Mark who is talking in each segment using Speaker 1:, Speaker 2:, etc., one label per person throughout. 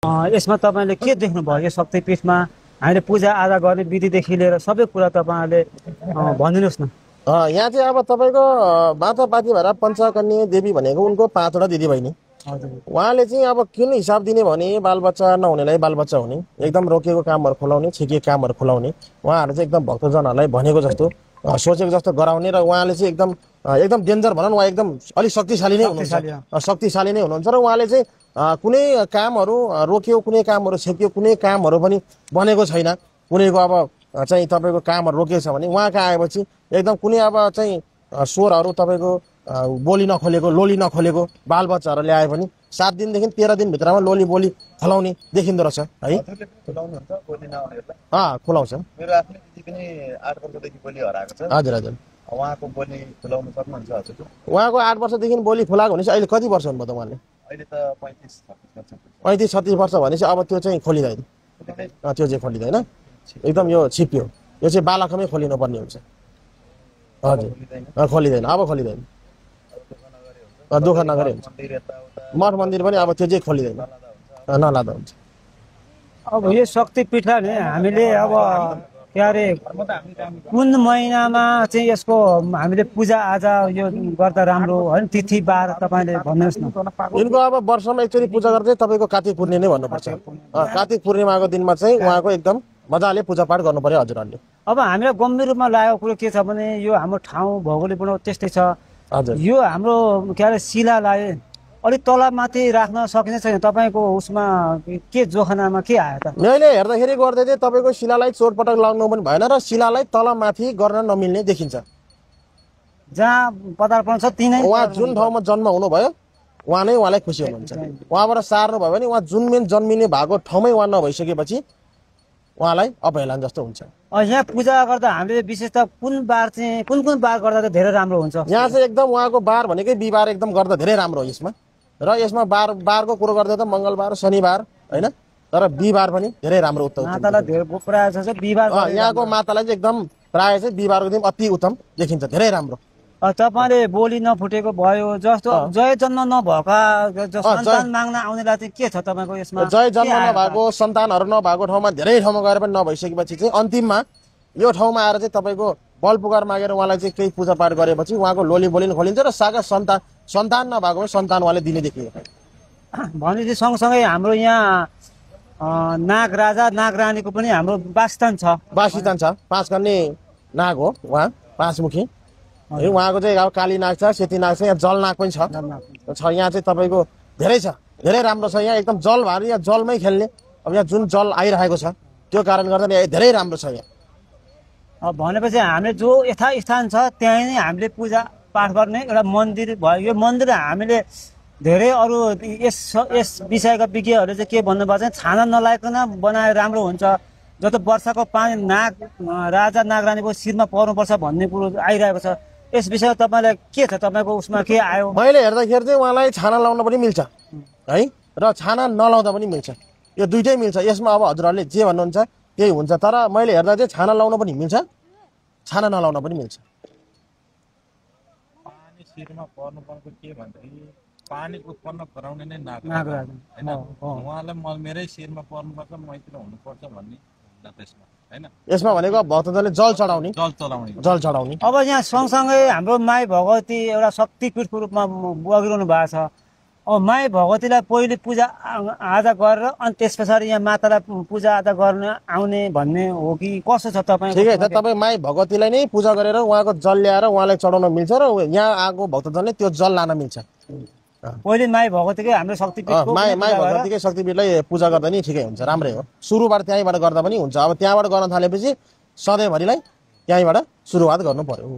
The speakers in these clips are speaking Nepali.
Speaker 1: यसमा तपाईले के देख्नुभयो यो शक्तिपीठमा हामीले पूजा आजा गर्ने विधिदेखि लिएर सबै कुरा तपाईहरुले भनिदिनुस् न।
Speaker 2: यहाँ चाहिँ अब तपाईँको मातापाती भएर पञ्चकन्या देवी भनेको उनको 5 वटा दिदीबहिनी। उहाँले चाहिँ अब किन हिसाब दिने भने बालबच्चा नहुनेलाई बालबच्चा हुने, एकदम रोकिएको कामहरू खुलाउने, छेकिएको कामहरू खुलाउने, उहाँहरू चाहिँ एकदम भक्तजनहरूलाई भनेको जस्तो सोचेको जस्तो गराउने। र उहाँले चाहिँ एकदम डेन्जर भनौँ, उहाँ एकदम अलिक शक्तिशाली नै हुनुहुन्छ र उहाँले चाहिँ कुनै कामहरू रोकियो, कुनै कामहरू छेकियो, कुनै कामहरू पनि बनेको छैन। कुनैको अब चाहिँ तपाईँको कामहरू रोकिएको छ भने उहाँ कहाँ आएपछि एकदम कुनै अब चाहिँ स्वरहरू तपाईँको बोली नखोलेको, लोली नखोलेको बालबच्चाहरू ल्याए पनि 7 दिनदेखि 13 दिनभित्रमा लोली बोली खुलाउने देखिँदो रहेछ है। खुलाउँछ।
Speaker 3: मेरो आफ्नै दिदी पनि 8 वर्षदेखि बोली हराएको छ।
Speaker 2: हजुर हजुर।
Speaker 3: उहाँको बोली खुलाउन सक्नुहुन्छ हजुर?
Speaker 2: उहाँको 8 वर्षदेखि बोली खुलाएको भनेपछि अहिले कति वर्ष हुनुभयो त उहाँले?
Speaker 3: अहिले त
Speaker 2: 35-36 वर्ष भनेपछि अब त्यो चाहिँ खोलिँदैन। त्यो चाहिँ खोलिँदैन, एकदम यो छिप्यो। यो चाहिँ बालकमै खोलिनु पर्ने हुन्छ। हजुर खोलिँदैन, अब खोलिँदैन। दुःख नगरे हुन्छ। मठ मन्दिर पनि अब त्यो चाहिँ खोलिँदैन, नलादा हुन्छ।
Speaker 1: अब यो शक्तिपीठलाई नि हामीले अब के अरे कुन महिनामा चाहिँ यसको हामीले पूजा आजा यो गर्दा राम्रो होइन, तिथि बार तपाईले भन्नुहोस् न।
Speaker 2: यिनको अब वर्षमा एकचोटि पूजा गर्दा तपाईँको कार्तिक पूर्णिमा नै भन्नुपर्छ। कार्तिक पूर्णिमाको दिनमा चाहिँ उहाँको एकदम मजाले पूजापाठ गर्नु पर्यो हजुरहरूले।
Speaker 1: अब हामीलाई गम्भीर रूपमा लागेको कुरो के छ भने यो हाम्रो ठाउँ भौगोलिक पनि त्यस्तै छ।
Speaker 2: हजुर।
Speaker 1: यो हाम्रो के अरे शिलालाई अलिक तलमाथि राख्न सकिने छैन तपाईँको उसमा के जोखनामा के आयो त?
Speaker 2: मैले हेर्दाखेरि गर्दै थिएँ तपाईँको शिलालाई चोटपटक लाग्नु पनि भएन र शिलालाई तलमाथि गर्न नमिल्ने देखिन्छ।
Speaker 1: जहाँ पदार्पण छ त्यही
Speaker 2: उहाँ जुन ठाउँमा जन्म हुनुभयो उहाँलाई खुसी हुनुहुन्छ। उहाँबाट सार्नु भयो भने उहाँ जुन जन्मिने भएको ठाउँमै उहाँ नभइसकेपछि उहाँलाई अपहेलन जस्तो हुन्छ।
Speaker 1: यहाँ पूजा गर्दा हामीले विशेष त कुन बार चाहिँ कुन बार गर्दा चाहिँ धेरै राम्रो हुन्छ?
Speaker 2: यहाँ चाहिँ एकदम उहाँको बार भनेकै बिहिबार एकदम गर्दा धेरै राम्रो हो यसमा। र यसमा बारको कुरो गर्दा त मङ्गलबार शनिबार होइन, तर बिहिबार पनि धेरै राम्रो उत्तम।
Speaker 1: मातालाई धेरै प्राय छ बिहिबार।
Speaker 2: यहाँको मातालाई चाहिँ एकदम प्राय चाहिँ बिहिबारको दिन अति उत्तम देखिन्छ, धेरै राम्रो।
Speaker 1: तपाईले बोली नफुटेको भयो जस्तो जय जन्म नभएका सन्तान माग्न आउनेलाई चाहिँ के छ तपाईको यसमा?
Speaker 2: जय जन्म नभएको सन्तानहरू नभएको ठाउँमा धेरै ठाउँमा गएर पनि नभइसकेपछि चाहिँ अन्तिममा यो ठाउँमा आएर चाहिँ तपाईँको बल पुकार मागेर उहाँलाई चाहिँ केही पूजापाठ गरेपछि उहाँको लोली बोली खोलिन्छ र सागा सन्तान नभएको सन्तान उहाँले दिने देखियो।
Speaker 1: भनेपछि सँगसँगै हाम्रो यहाँ नाग राजा नाग रानीको पनि हाम्रो वासस्थान छ।
Speaker 2: 5 कन्ने नाग हो उहाँ, 5 मुखी। उहाँको चाहिँ अब काली नाग छ, सेती नाग छ, यहाँ जल नाग पनि छ। यहाँ चाहिँ तपाईँको धेरै छ, धेरै राम्रो छ। यहाँ एकदम जल भएर यहाँ जलमै खेल्ने, अब यहाँ जुन जल आइरहेको छ त्यो कारण गर्दा धेरै राम्रो छ यहाँ।
Speaker 1: भनेपछि हामीले जो यथास्थान छ त्यहीँ नै हामीले पूजा पाठ गर्ने एउटा मन्दिर भयो। यो मन्दिर हामीले धेरै अरू यस विषयका विज्ञहरूले चाहिँ के भन्नुभयो चाहिँ छाना नलाइकन बनाए राम्रो हुन्छ। जति वर्षाको पानी नाग राजा नागरानीको शिरमा पर्नुपर्छ भन्ने कुरो आइरहेको छ। यस विषयमा तपाईँलाई के छ, तपाईँको उसमा के आयो?
Speaker 2: मैले हेर्दाखेरि चाहिँ उहाँलाई छाना लाउन पनि मिल्छ है र छाना नलाउँदा पनि मिल्छ, यो दुइटै मिल्छ। यसमा अब हजुरहरूले जे भन्नुहुन्छ त्यही हुन्छ, तर मैले हेर्दा चाहिँ छाना लाउन पनि मिल्छ, छाना नलाउन पनि मिल्छ।
Speaker 3: पानी शिरमा पर्नुपर्को के भन्दाखेरि पानी उत्पन्न गराउने नै नाग राजा हैन। उहाँलाई मेरै शिरमा पर्नुपर्छ, मैतिर हुनुपर्छ भन्ने त्यसमा हैन।
Speaker 2: यसमा भनेको भक्तजनले जल चढाउने।
Speaker 1: अब यहाँ सँगसँगै हाम्रो माई भगवती एउटा शक्तिपीठको रूपमा बगिरहनु भएको छ। अब माई भगवतीलाई पहिले पूजा आजा गरेर अनि त्यस पछाडि यहाँ मातालाई पूजा आजा गर्न आउने भन्ने हो कि कसो छ तपाईँ?
Speaker 2: ठिकै छ, तपाईँ माई भगवतीलाई नै पूजा गरेर उहाँको जल ल्याएर उहाँलाई चढाउन मिल्छ र यहाँ आएको भक्तजनले त्यो जल लान मिल्छ।
Speaker 1: पहिले माई भगवतीकै हाम्रो शक्तिपीठको
Speaker 2: माई भगवतीकै शक्तिपीठलाई पूजा गर्दा नि ठिकै हुन्छ, राम्रै हो। सुरुबाट त्यहीँबाट गर्दा पनि हुन्छ। अब त्यहाँबाट गर्न थालेपछि सधैँभरिलाई त्यहीँबाट सुरुवात गर्नु पर्यो।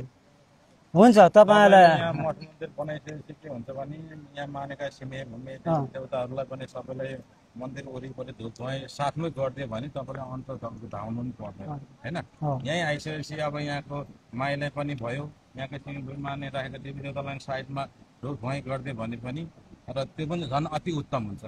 Speaker 1: हुन्छ। तपाईँलाई
Speaker 3: मठ मन्दिर बनाइसकेपछि के हुन्छ भने यहाँ मानेका छिमेक देवताहरूलाई पनि सबैलाई मन्दिर वरिपरि धुपधुवाई साथमै गरिदियो भने तपाईँलाई अन्त धाउनु पनि पर्दैन हैन। यहीँ आइसकेपछि अब यहाँको माईलाई पनि भयो, यहाँको सिंहभूमि माने राखेका देवी देवतालाई साइडमा धुपधुवाई गरिदियो भने पनि र त्यो पनि झन् अति उत्तम हुन्छ।